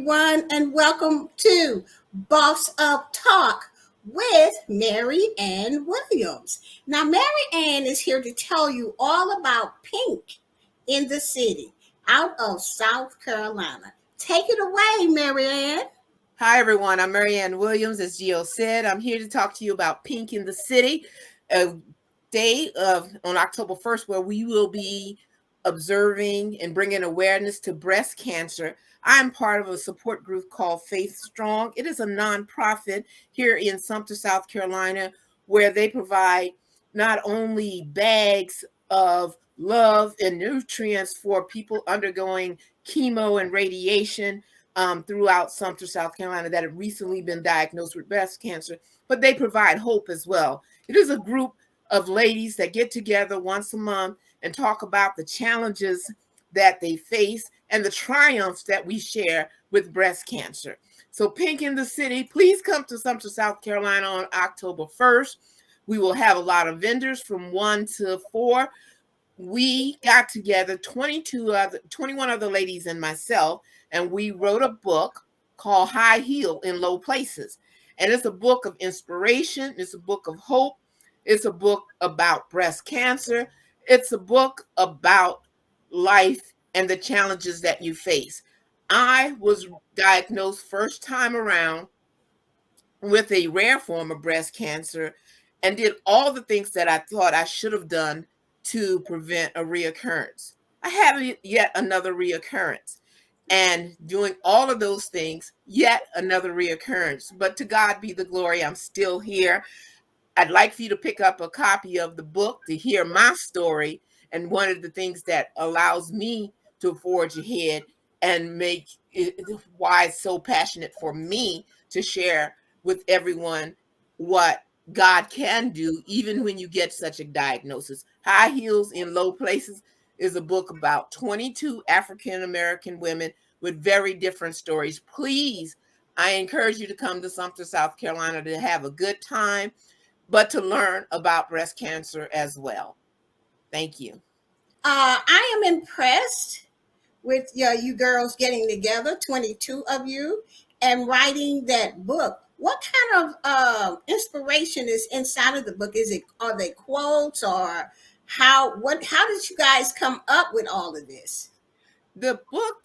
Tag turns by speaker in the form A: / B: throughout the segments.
A: everyone, and welcome to Boss Up Talk with Maryanne Williams. Now, Maryanne is here to tell you all about Pink in the City out of South Carolina. Take it away, Maryanne.
B: Hi, everyone. I'm Maryanne Williams. As Gio said, I'm here to talk to you about Pink in the City, a day on October 1st where we will be observing and bringing awareness to breast cancer. I'm part of a support group called Faith Strong. It is a nonprofit here in Sumter, South Carolina, where they provide not only bags of love and nutrients for people undergoing chemo and radiation, throughout Sumter, South Carolina, that have recently been diagnosed with breast cancer, but they provide hope as well. It is a group of ladies that get together once a month and talk about the challenges that they face and the triumphs that we share with breast cancer. So Pink in the City, please come to Sumter, South Carolina on October 1st. We will have a lot of vendors from 1 to 4. We got together 21 other ladies and myself, and we wrote a book called High Heel in Low Places. And it's a book of inspiration. It's a book of hope. It's a book about breast cancer. It's a book about life and the challenges that you face. I was diagnosed first time around with a rare form of breast cancer and did all the things that I thought I should have done to prevent a reoccurrence. I have yet another reoccurrence. And doing all of those things, yet another reoccurrence. But to God be the glory, I'm still here. I'd like for you to pick up a copy of the book to hear my story. And one of the things that allows me to forge ahead and make it why it's so passionate for me to share with everyone what God can do, even when you get such a diagnosis. High Heels in Low Places is a book about 22 African-American women with very different stories. Please, I encourage you to come to Sumter, South Carolina to have a good time, but to learn about breast cancer as well. Thank you.
A: I am impressed with you girls getting together, 22 of you, and writing that book. What kind of inspiration is inside of the book? Are they quotes, or how did you guys come up with all of this?
B: The book,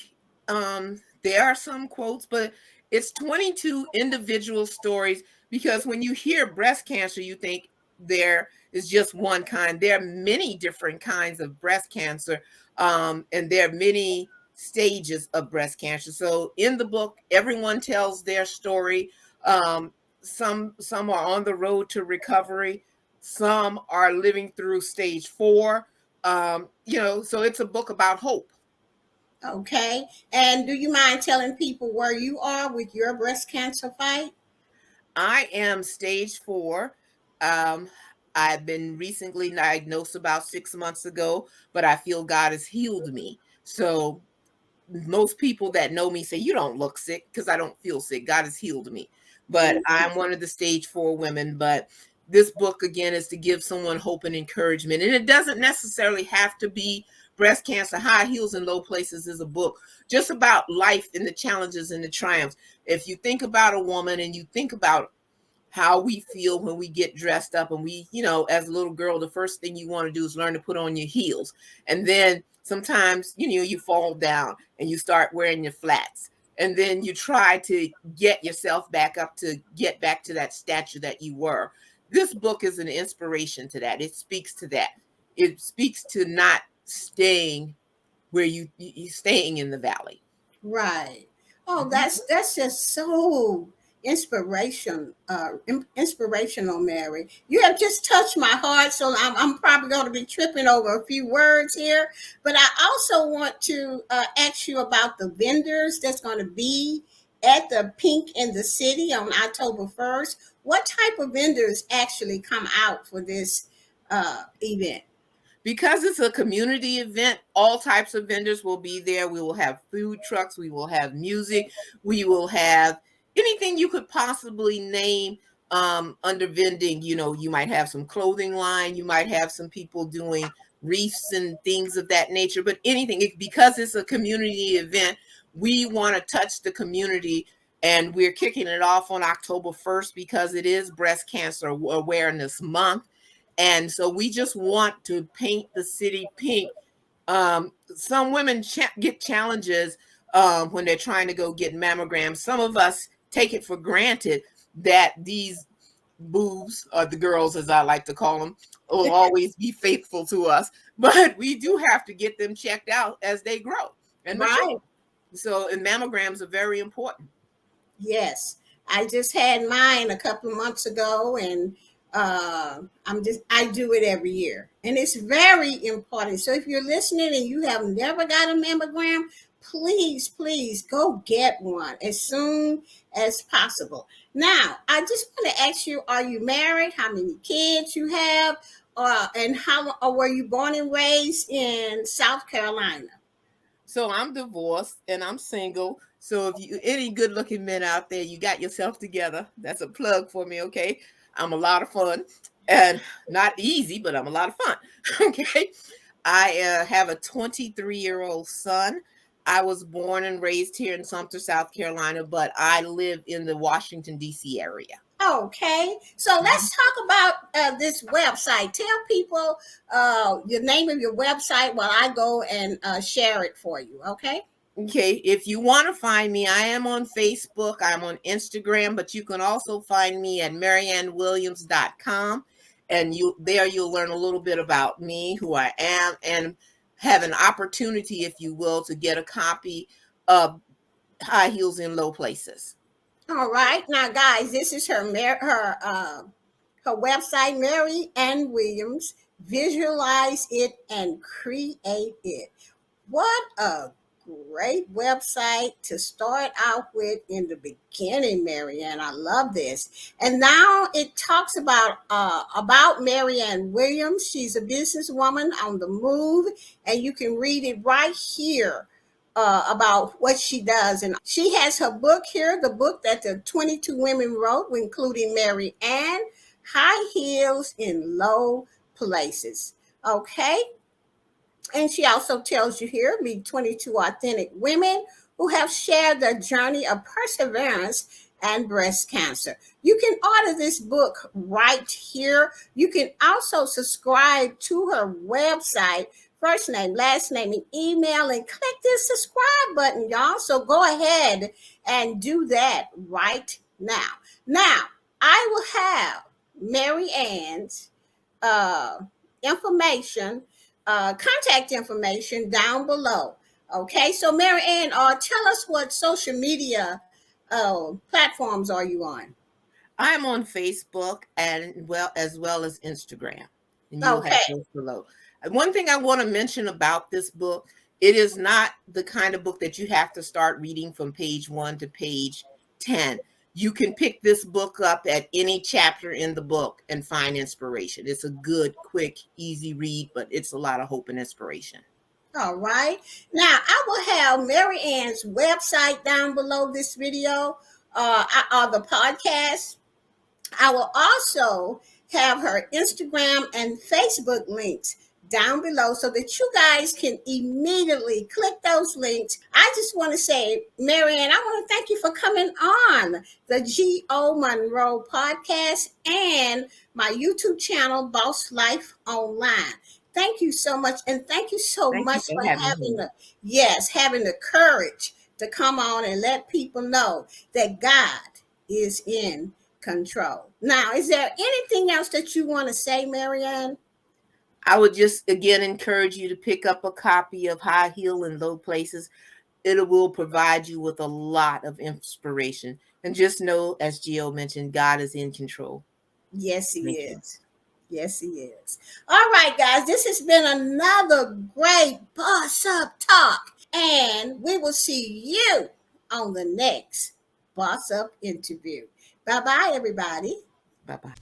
B: there are some quotes, but it's 22 individual stories, because when you hear breast cancer, you think there is just one kind. There are many different kinds of breast cancer, and there are many stages of breast cancer. So in the book, everyone tells their story. Some are on the road to recovery. Some are living through stage 4. So it's a book about hope.
A: Okay. And do you mind telling people where you are with your breast cancer fight?
B: I am stage 4. I've been recently diagnosed about 6 months ago, but I feel God has healed me. So most people that know me say, you don't look sick, because I don't feel sick. God has healed me. But I'm one of the stage 4 women. But this book, again, is to give someone hope and encouragement. And it doesn't necessarily have to be breast cancer. High Heels in Low Places is a book just about life and the challenges and the triumphs. If you think about a woman and you think about how we feel when we get dressed up, and we, as a little girl, the first thing you want to do is learn to put on your heels. And then sometimes, you fall down and you start wearing your flats. And then you try to get yourself back up to get back to that stature that you were. This book is an inspiration to that. It speaks to that. It speaks to not staying where you staying in the valley.
A: Right. Oh, that's just so inspirational, Mary. You have just touched my heart, so I'm probably going to be tripping over a few words here. But I also want to ask you about the vendors that's going to be at the Pink in the City on October 1st. What type of vendors actually come out for this event?
B: Because it's a community event, all types of vendors will be there. We will have food trucks. We will have music. We will have anything you could possibly name under vending. You might have some clothing line. You might have some people doing wreaths and things of that nature. But anything, because it's a community event, we want to touch the community, and we're kicking it off on October 1st because it is Breast Cancer Awareness Month. And so we just want to paint the city pink. Some women get challenges when they're trying to go get mammograms. Some of us take it for granted that these boobs, or the girls as I like to call them, will always be faithful to us. But we do have to get them checked out as they grow and mature.
A: Right.
B: So, and mammograms are very important.
A: Yes, I just had mine a couple of months ago, and I do it every year, and it's very important. So if you're listening and you have never got a mammogram, please go get one as soon as possible. Now, I just want to ask you: are you married? How many kids you have? And how? Or were you born and raised in South Carolina?
B: So I'm divorced and I'm single. So if you any good looking men out there, you got yourself together. That's a plug for me, okay? I'm a lot of fun and not easy, but I'm a lot of fun. Okay. I have a 23-year-old son. I was born and raised here in Sumter, South Carolina, but I live in the Washington, D.C. area.
A: Okay, so let's talk about this website. Tell people the name of your website while I go and share it for you. Okay.
B: Okay, if you want to find me, I am on Facebook, I'm on Instagram, but you can also find me at MaryanneWilliams.com. And you'll learn a little bit about me, who I am, and have an opportunity, if you will, to get a copy of High Heels in Low Places.
A: All right, now guys, this is her website, Maryanne Williams. Visualize it and create it. What a great website to start out with in the beginning, Maryanne. I love this. And now it talks about Maryanne Williams. She's a businesswoman on the move, and you can read it right here about what she does. And she has her book here, the book that the 22 women wrote, including Maryanne, High Heels in Low Places. Okay. And she also tells you here, meet 22 authentic women who have shared their journey of perseverance and breast cancer. You can order this book right here. You can also subscribe to her website, first name, last name, and email, and click this subscribe button, y'all. So go ahead and do that right now. Now, I will have Maryanne's information, contact information down below. Okay, so Maryanne, tell us what social media platforms are you on?
B: I'm on Facebook and as well as Instagram. And you'll have those below. One thing I want to mention about this book, it is not the kind of book that you have to start reading from page 1 to page 10. You can pick this book up at any chapter in the book and find inspiration. It's a good, quick, easy read, but it's a lot of hope and inspiration.
A: All right. Now, I will have Maryanne's website down below this video, or the podcast. I will also have her Instagram and Facebook links down below so that you guys can immediately click those links. I just want to say, Maryanne, I want to thank you for coming on the G.O. Monroe podcast and my YouTube channel, Boss Life Online. Thank you so much. And thank you so much for having the courage to come on and let people know that God is in control. Now, is there anything else that you want to say, Maryanne?
B: I would just again encourage you to pick up a copy of High Heel in Low Places. It will provide you with a lot of inspiration. And just know, as Gio mentioned, God is in control.
A: Yes, he is. Yes, he is. All right, guys, this has been another great Boss Up Talk. And we will see you on the next Boss Up interview. Bye-bye, everybody.
B: Bye-bye.